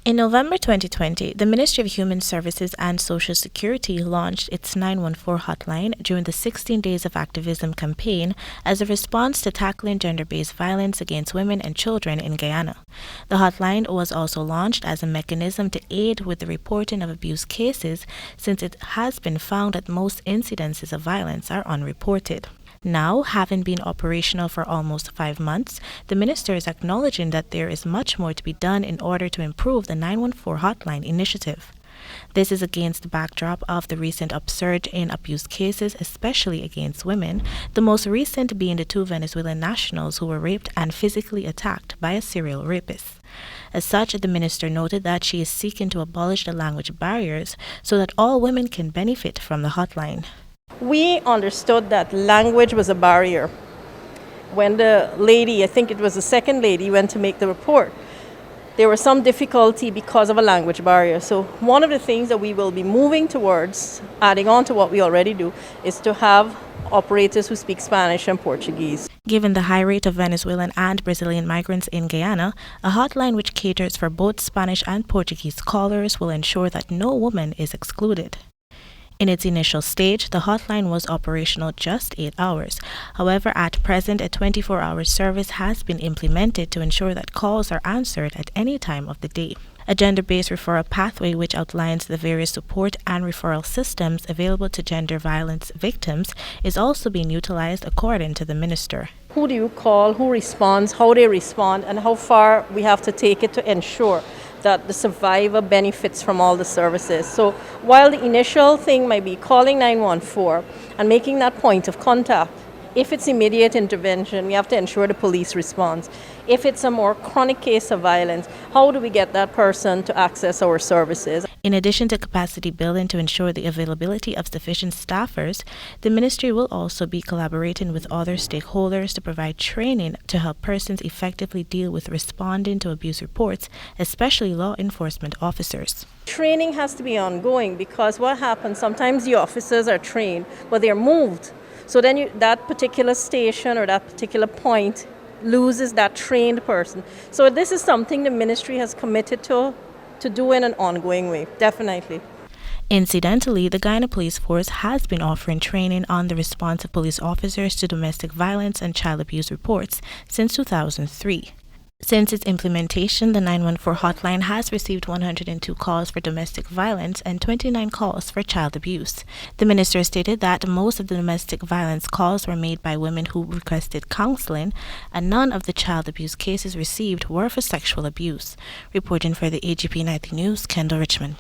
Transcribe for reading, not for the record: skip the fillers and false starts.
In November 2020, the Ministry of Human Services and Social Security launched its 914 hotline during the 16 Days of Activism campaign as a response to tackling gender-based violence against women and children in Guyana. The hotline was also launched as a mechanism to aid with the reporting of abuse cases, since it has been found that most incidences of violence are unreported. Now, having been operational for almost 5 months, the minister is acknowledging that there is much more to be done in order to improve the 914 hotline initiative. This is against the backdrop of the recent upsurge in abuse cases, especially against women, the most recent being the 2 Venezuelan nationals who were raped and physically attacked by a serial rapist. As such, the minister noted that she is seeking to abolish the language barriers so that all women can benefit from the hotline. We understood that language was a barrier. When the lady, I think it was the second lady, went to make the report, there was some difficulty because of a language barrier. So one of the things that we will be moving towards, adding on to what we already do, is to have operators who speak Spanish and Portuguese. Given the high rate of Venezuelan and Brazilian migrants in Guyana, a hotline which caters for both Spanish and Portuguese callers will ensure that no woman is excluded. In its initial stage, the hotline was operational just 8 hours. However, at present, a 24-hour service has been implemented to ensure that calls are answered at any time of the day. A gender-based referral pathway which outlines the various support and referral systems available to gender violence victims is also being utilized according to the minister. Who do you call, who responds, how they respond, and how far we have to take it to ensure that the survivor benefits from all the services. So while the initial thing might be calling 914 and making that point of contact, if it's immediate intervention, we have to ensure the police responds. If it's a more chronic case of violence, how do we get that person to access our services? In addition to capacity building to ensure the availability of sufficient staffers, the ministry will also be collaborating with other stakeholders to provide training to help persons effectively deal with responding to abuse reports, especially law enforcement officers. Training has to be ongoing, because what happens, sometimes the officers are trained, but they're moved. So then that particular station or that particular point loses that trained person. So this is something the ministry has committed to do in an ongoing way, definitely. Incidentally, the Guyana Police Force has been offering training on the response of police officers to domestic violence and child abuse reports since 2003. Since its implementation, the 914 hotline has received 102 calls for domestic violence and 29 calls for child abuse. The minister stated that most of the domestic violence calls were made by women who requested counseling, and none of the child abuse cases received were for sexual abuse. Reporting for the AGP Nightly News, Kendell Richmond.